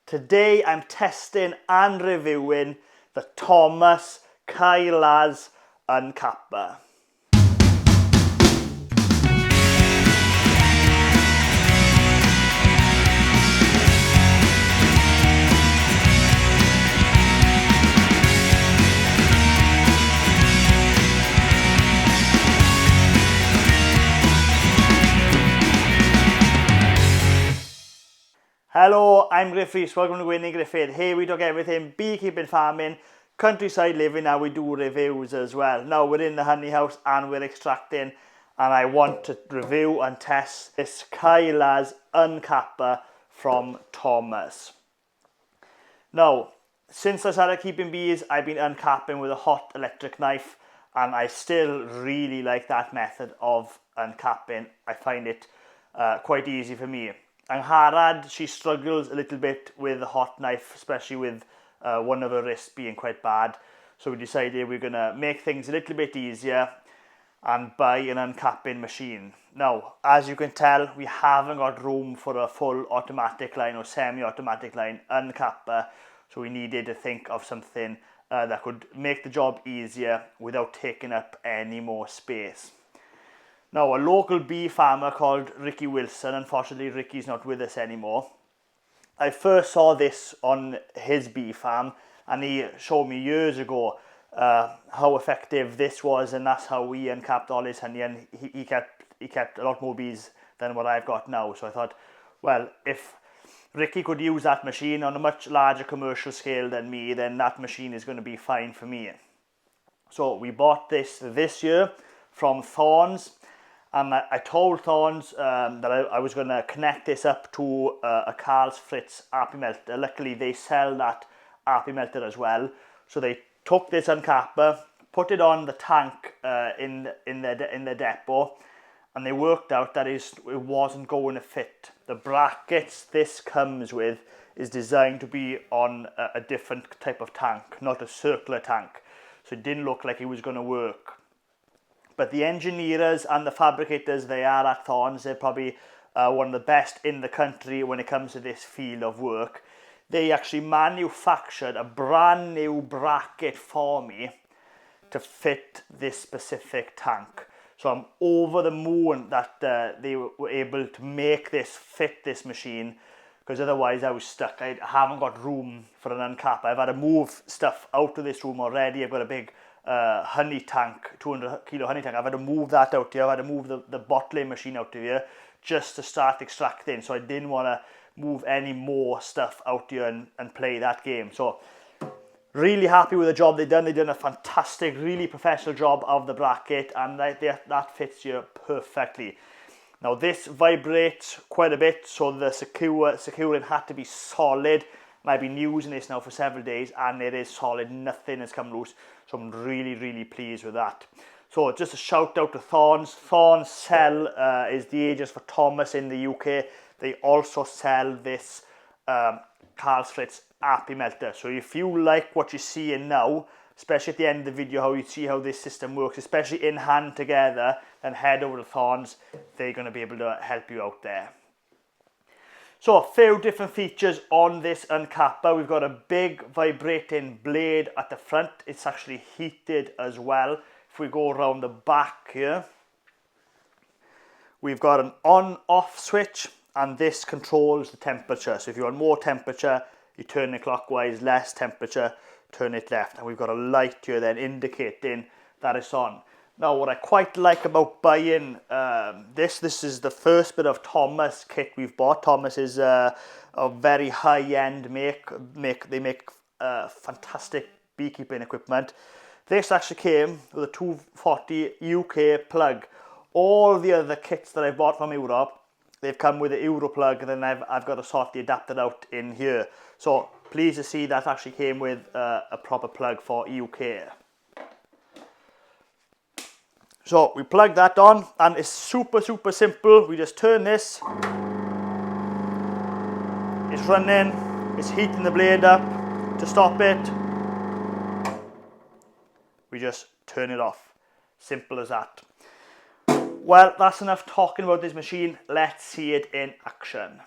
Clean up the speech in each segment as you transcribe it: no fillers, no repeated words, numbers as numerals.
Today I'm testing and reviewing the Thomas Caillas Uncapper. Hello, I'm Griff Rees, welcome to Winning Griffith. Here we talk everything beekeeping, farming, countryside living, and we do reviews as well. Now we're in the honey house and we're extracting, and I want to review and test this Caillas Uncapper from Thomas. Now, since I started keeping bees, I've been uncapping with a hot electric knife, and I still really like that method of uncapping. I find it quite easy for me. And Harad, she struggles a little bit with the hot knife, especially with one of her wrists being quite bad. So we decided we're going to make things a little bit easier and buy an uncapping machine. Now, as you can tell, we haven't got room for a full automatic line or semi-automatic line uncapper. So we needed to think of something that could make the job easier without taking up any more space. Now, a local bee farmer called Ricky Wilson, unfortunately Ricky's not with us anymore. I first saw this on his bee farm, and he showed me years ago how effective this was, and that's how we uncapped all his honey, and he kept a lot more bees than what I've got now. So I thought, well, if Ricky could use that machine on a much larger commercial scale than me, then that machine is going to be fine for me. So we bought this year from Thorne's. And I told Thorne's that I was going to connect this up to a Carl's Fritz Apimelter. Luckily, they sell that Apimelter as well. So they took this uncapper, put it on the tank in the depot, and they worked out that it wasn't going to fit. The brackets this comes with is designed to be on a different type of tank, not a circular tank. So it didn't look like it was going to work. But the engineers and the fabricators they are at Thorne's, they're probably one of the best in the country when it comes to this field of work. They actually manufactured a brand new bracket for me to fit this specific tank. So I'm over the moon that they were able to make this fit this machine, because otherwise I was stuck. I haven't got room for an uncapper. I've had to move stuff out of this room already. I've got a big honey tank, 200 kilo honey tank. I've had to move that out here. I've had to move the bottling machine out of here just to start extracting. So I didn't want to move any more stuff out here and play that game. So really happy with the job they've done. They've done a fantastic, really professional job of the bracket, and that fits here perfectly. Now this vibrates quite a bit, so the securing had to be solid. And I've been using this now for several days, and it is solid. Nothing has come loose. So I'm really pleased with that. So just a shout out to Thorne's. Thorne's sell is the agents for Thomas in the UK. They also sell this Carl's Fritz Apimelter. So if you like what you're seeing now, especially at the end of the video, how you see how this system works, especially in hand together, then head over to Thorne's. They're going to be able to help you out there. So a few different features on this uncapper. We've got a big vibrating blade at the front. It's actually heated as well. If we go around the back here, we've got an on-off switch, and this controls the temperature. So if you want more temperature, you turn it clockwise, less temperature, turn it left. And we've got a light here then indicating that it's on. Now, what I quite like about buying this is the first bit of Thomas kit we've bought. Thomas is a very high-end make. They make fantastic beekeeping equipment. This actually came with a 240 UK plug. All the other kits that I bought from Europe, they've come with a Euro plug, and then I've got to sort the adapter out in here. So pleased to see that actually came with a proper plug for UK. So we plug that on, and it's super simple. We just turn this, it's running, it's heating the blade up. To stop it, we just turn it off. Simple as that. Well, that's enough talking about this machine. Let's see it in action.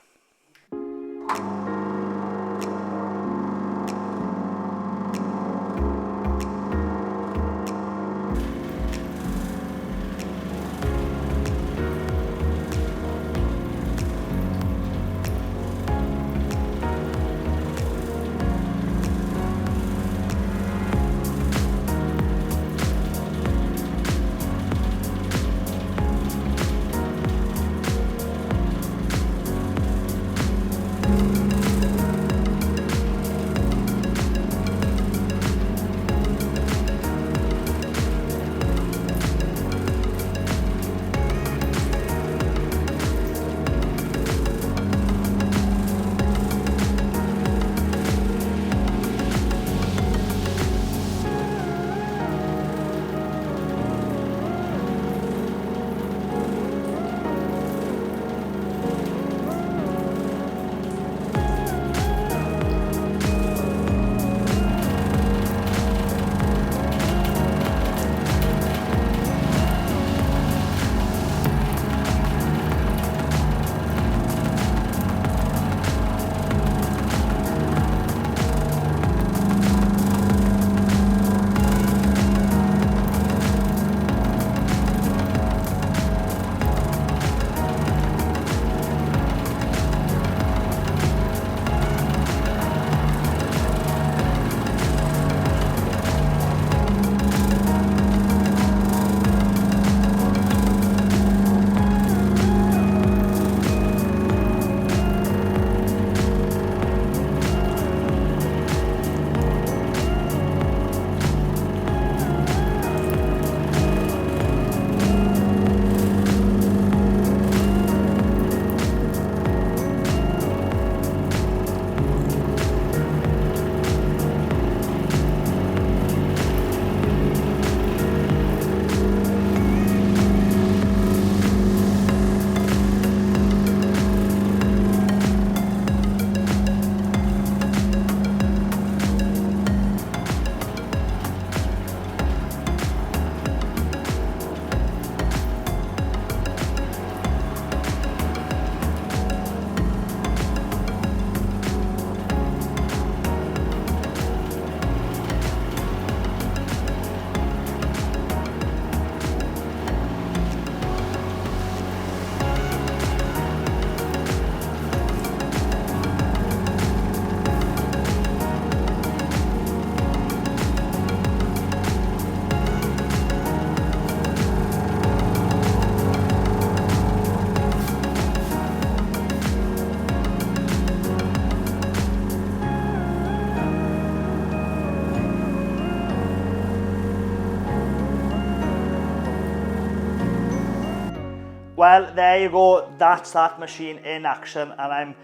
Well, there you go, that's that machine in action, and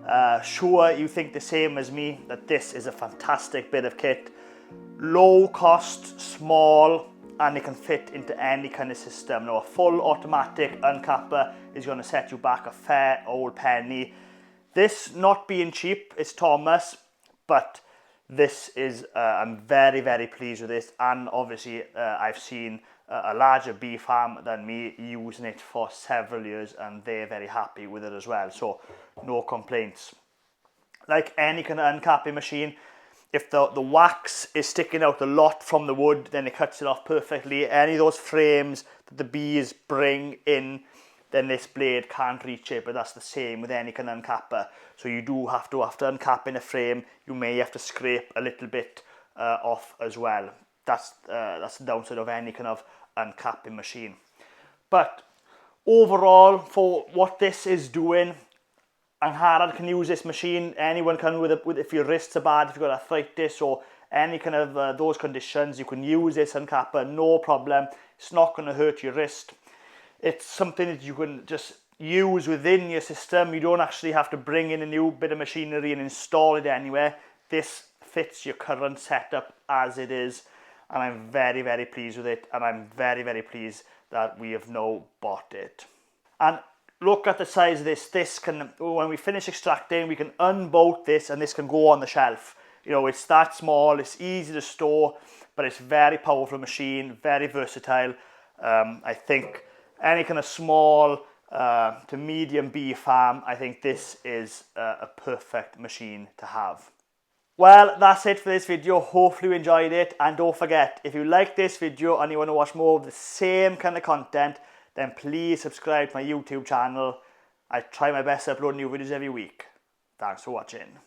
I'm sure you think the same as me, that this is a fantastic bit of kit. Low cost, small, and it can fit into any kind of system. Now, a full automatic uncapper is going to set you back a fair old penny. This not being cheap, it's Thomas, but this is, I'm very, very pleased with this, and obviously I've seen a larger bee farm than me using it for several years, and they're very happy with it as well, so no complaints. Like any kind of uncapping machine, if the wax is sticking out a lot from the wood, then it cuts it off perfectly. Any of those frames that the bees bring in, then this blade can't reach it, but that's the same with any kind of uncapper. So you do have to, after uncapping a frame, you may have to scrape a little bit off as well. That's the downside of any kind of uncapping machine. But overall, for what this is doing, Angharad can use this machine. Anyone can with if your wrists are bad, if you've got arthritis or any kind of those conditions, you can use this uncapper, no problem. It's not going to hurt your wrist. It's something that you can just use within your system. You don't actually have to bring in a new bit of machinery and install it anywhere. This fits your current setup as it is, and I'm very, very pleased with it, and I'm very, very pleased that we have now bought it. And look at the size of this. This can, when we finish extracting, we can unbolt this and this can go on the shelf. You know, it's that small, it's easy to store, but it's very powerful machine, very versatile. I think any kind of small to medium bee farm, I think this is a perfect machine to have. Well, that's it for this video. Hopefully you enjoyed it, and don't forget, if you like this video and you want to watch more of the same kind of content, then please subscribe to my YouTube channel. I try my best to upload new videos every week. Thanks for watching.